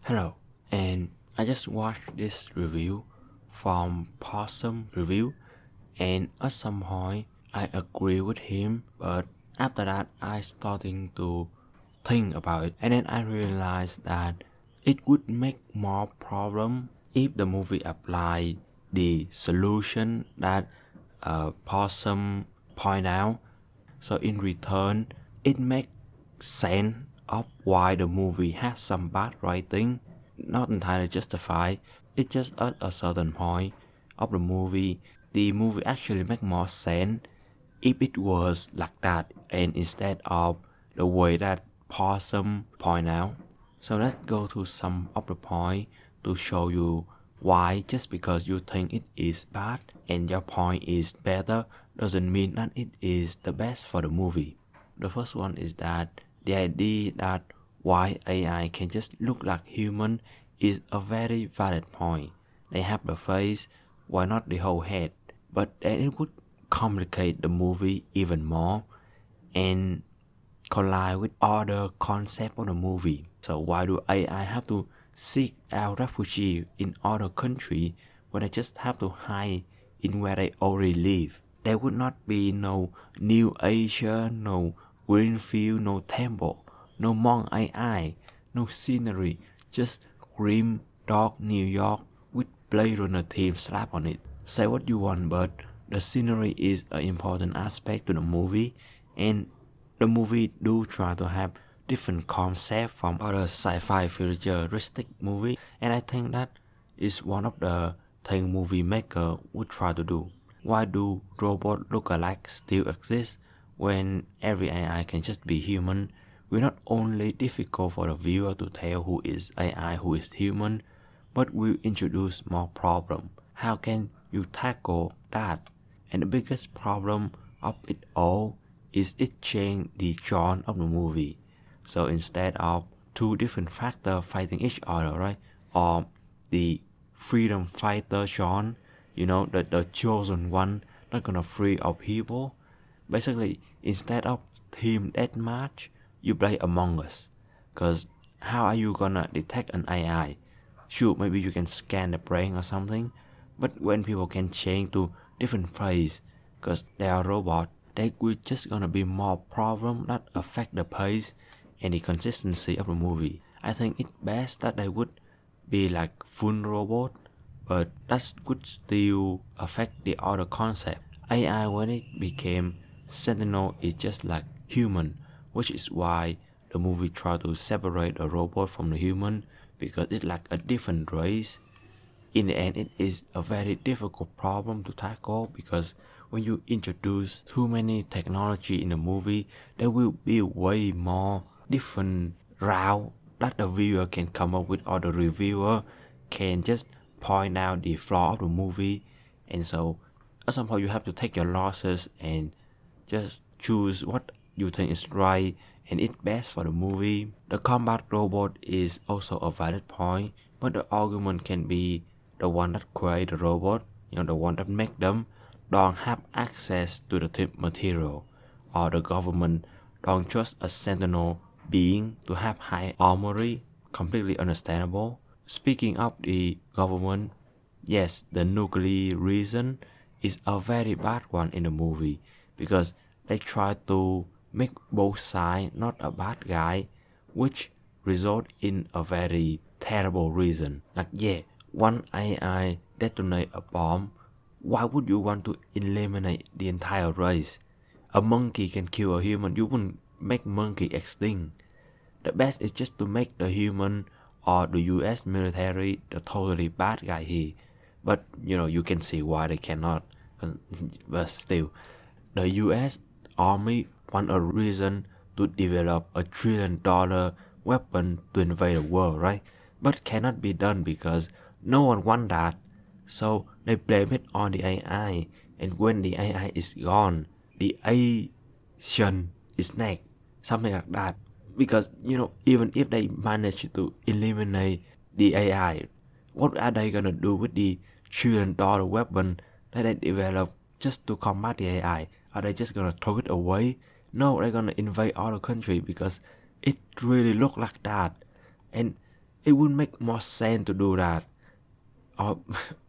Hello, and I just watched this review from Possum Review, and at some point I agree with him, but after that I starting to think about it, and then I realized that it would make more problem if the movie apply the solution that Possum point out. So in return, it makes sense of why the movie has some bad writing, not entirely justified. It just at a certain point of the movie actually make more sense if it was like that and instead of the way that Possum point out. So let's go to some of the point to show you why just because you think it is bad and your point is better doesn't mean that it is the best for the movie. The first one is that the idea that why AI can just look like human is a very valid point. They have the face, why not the whole head? But then it would complicate the movie even more and collide with other concepts of the movie. So why do AI have to seek out refugee in other country when they just have to hide in where they already live? There would not be no new Asia, no greenfield, no temple, no Mont AI, no scenery, just grim, dark New York with Blade Runner theme slap on it. Say what you want, but the scenery is an important aspect to the movie, and the movie do try to have different concepts from other sci-fi futuristic movie, and I think that is one of the thing movie maker would try to do. Why do robot look-alike still exist when every AI can just be human? We're not only difficult for the viewer to tell who is AI, who is human, but we introduce more problem. How can you tackle that? And the biggest problem of it all is it change the genre of the movie. So instead of two different factors fighting each other, right? Or the freedom fighter genre, the chosen one not gonna free our people. Basically, instead of team deathmatch, you play Among Us. Cause how are you gonna detect an AI? Sure, maybe you can scan the brain or something, but when people can change to different face, cause they are robots, they will just gonna be more problem that affect the pace and the consistency of the movie. I think it's best that they would be like full robot, but that would still affect the other concept. AI when it became Sentinel is just like human, which is why the movie try to separate the robot from the human because it's like a different race. In the end, it is a very difficult problem to tackle because when you introduce too many technology in a movie, there will be way more different route that the viewer can come up with or the reviewer can just point out the flaw of the movie. And so at some point you have to take your losses and just choose what you think is right and it's best for the movie. The combat robot is also a valid point, but the argument can be the one that create the robot, the one that make them, don't have access to the tip material, or the government don't trust a sentinel being to have high armory. Completely understandable. Speaking of the government, yes, the nuclear reason is a very bad one in the movie because they try to make both sides not a bad guy, which result in a very terrible reason. Like one AI detonate a bomb, why would you want to eliminate the entire race? A monkey can kill a human, you wouldn't make monkey extinct. The best is just to make the human or the US military the totally bad guy here. But you can see why they cannot. But still, the US army want a reason to develop $1 trillion weapon to invade the world, right? But cannot be done because no one want that. So they blame it on the AI. And when the AI is gone, the Asian is next. Something like that. Because, even if they manage to eliminate the AI, what are they gonna do with the $1 trillion weapon that they develop just to combat the AI? Are they just gonna throw it away? No, they're gonna invade other country because it really look like that. And it would make more sense to do that. Or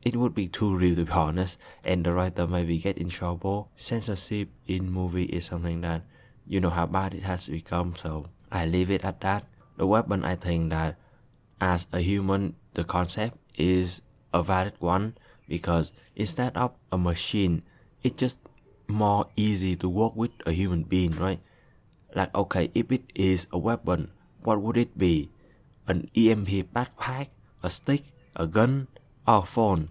it would be too real, to be honest, and the writer maybe get in trouble. Censorship in movie is something that you know how bad it has become, so I leave it at that. The weapon, I think that as a human, the concept is a valid one, because instead of a machine, it's just more easy to work with a human being, right? Like, okay, if it is a weapon, what would it be? An EMP backpack, a stick, a gun, or a phone?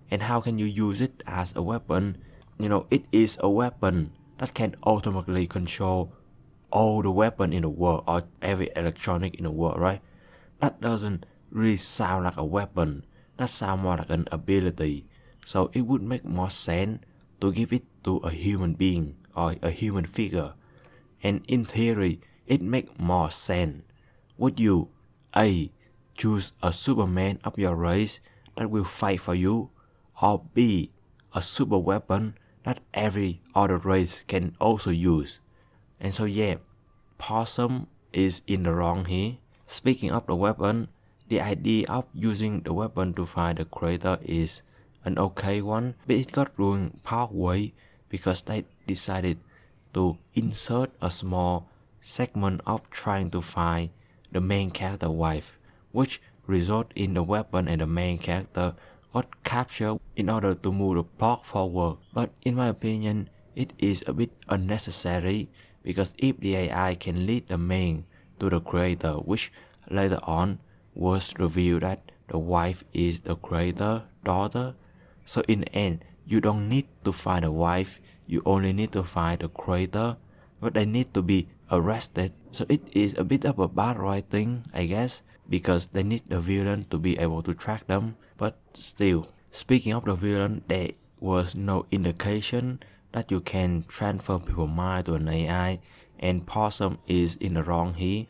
And how can you use it as a weapon? It is a weapon that can automatically control all the weapon in the world or every electronic in the world, right? That doesn't really sound like a weapon. That sounds more like an ability. So it would make more sense to give it to a human being or a human figure. And in theory, it makes more sense. Would you A. choose a Superman of your race that will fight for you, or B. a super weapon that every other race can also use? And so yeah, possum is in the wrong here. Speaking of the weapon, the idea of using the weapon to find the creator is an okay one, but it got ruined partway because they decided to insert a small segment of trying to find the main character wife, which result in the weapon and the main character got captured in order to move the plot forward. But in my opinion, it is a bit unnecessary, because if the AI can lead the main to the creator, which later on was revealed that the wife is the creator daughter, so in the end, you don't need to find a wife, you only need to find the creator, but they need to be arrested. So it is a bit of a bad writing, I guess, because they need the villain to be able to track them. But still, speaking of the villain, there was no indication that you can transfer people's mind to an AI, and possum is in the wrong here.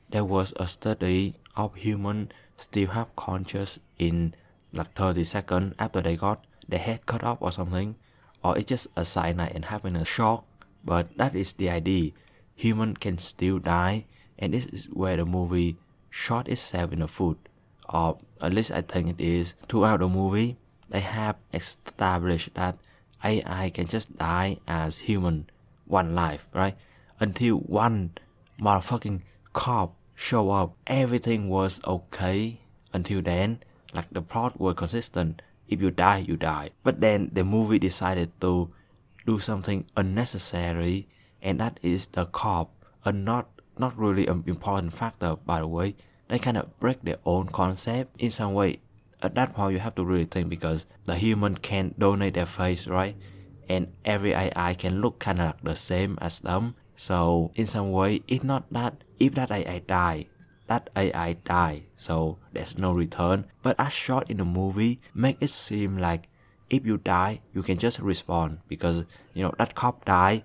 There was a study of humans still have conscious in like 30 seconds after they got their head cut off or something, or it's just a cyanide and having a shock. But that is the idea. Human can still die, and this is where the movie shot itself in the foot, or at least I think it is. Throughout the movie, they have established that AI can just die as human, one life, right? Until one motherfucking cop show up, everything was okay. Until then, like the plot was consistent. If you die, you die. But then the movie decided to do something unnecessary, and that is the cop, a not really an important factor, by the way. They kind of break their own concept in some way. At that point, you have to really think, because the human can donate their face, right? And every AI can look kind of like the same as them. So in some way, it's not that if that AI die, that AI die, so there's no return. But as shot in the movie, make it seem like if you die, you can just respawn, because that cop died,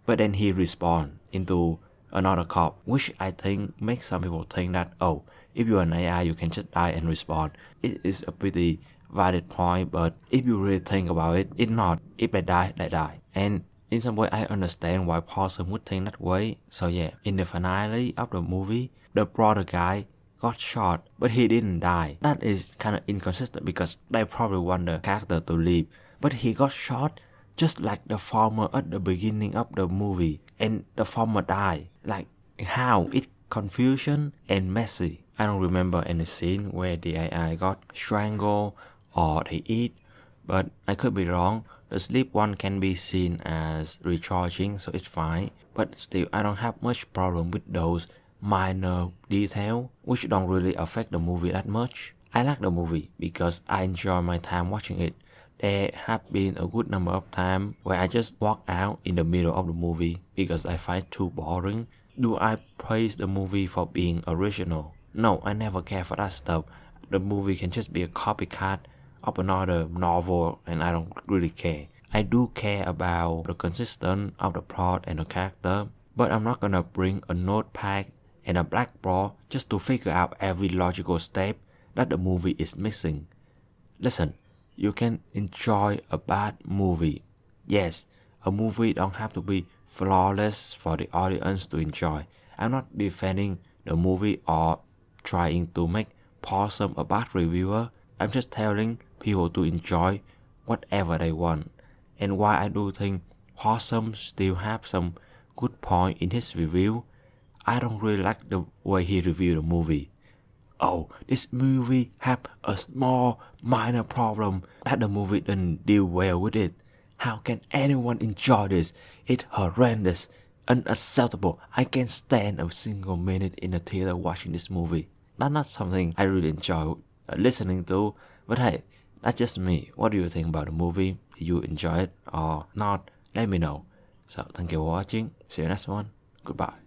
but then he respawned into another cop, which I think makes some people think that, oh, if you're an AI, you can just die and respawn. It is a pretty valid point, but if you really think about it, it's not. If they die, they die. And in some way, I understand why Possum would think that way. So yeah, in the finale of the movie, the brother guy got shot, but he didn't die. That is kind of inconsistent, because they probably want the character to live, but he got shot just like the farmer at the beginning of the movie, and the farmer died. Like, how? It's confusion and messy. I don't remember any scene where the AI got strangled or they eat, but I could be wrong. The sleep one can be seen as recharging, so it's fine. But still, I don't have much problem with those minor details, which don't really affect the movie that much. I like the movie because I enjoy my time watching it. There have been a good number of times where I just walk out in the middle of the movie because I find it too boring. Do I praise the movie for being original? No, I never care for that stuff. The movie can just be a copycat of another novel, and I don't really care. I do care about the consistency of the plot and the character, but I'm not gonna bring a notepad and a blackboard just to figure out every logical step that the movie is missing. Listen, you can enjoy a bad movie. Yes, a movie don't have to be flawless for the audience to enjoy. I'm not defending the movie or trying to make Possum a bad reviewer. I'm just telling people to enjoy whatever they want. And while I do think Possum still have some good point in his review, I don't really like the way he reviewed the movie. Oh, this movie have a small minor problem that the movie didn't deal well with it. How can anyone enjoy this? It's horrendous, unacceptable. I can't stand a single minute in the theater watching this movie. That's not something I really enjoy listening to. But hey, that's just me. What do you think about the movie? Do you enjoy it or not? Let me know. So thank you for watching. See you next one. Goodbye.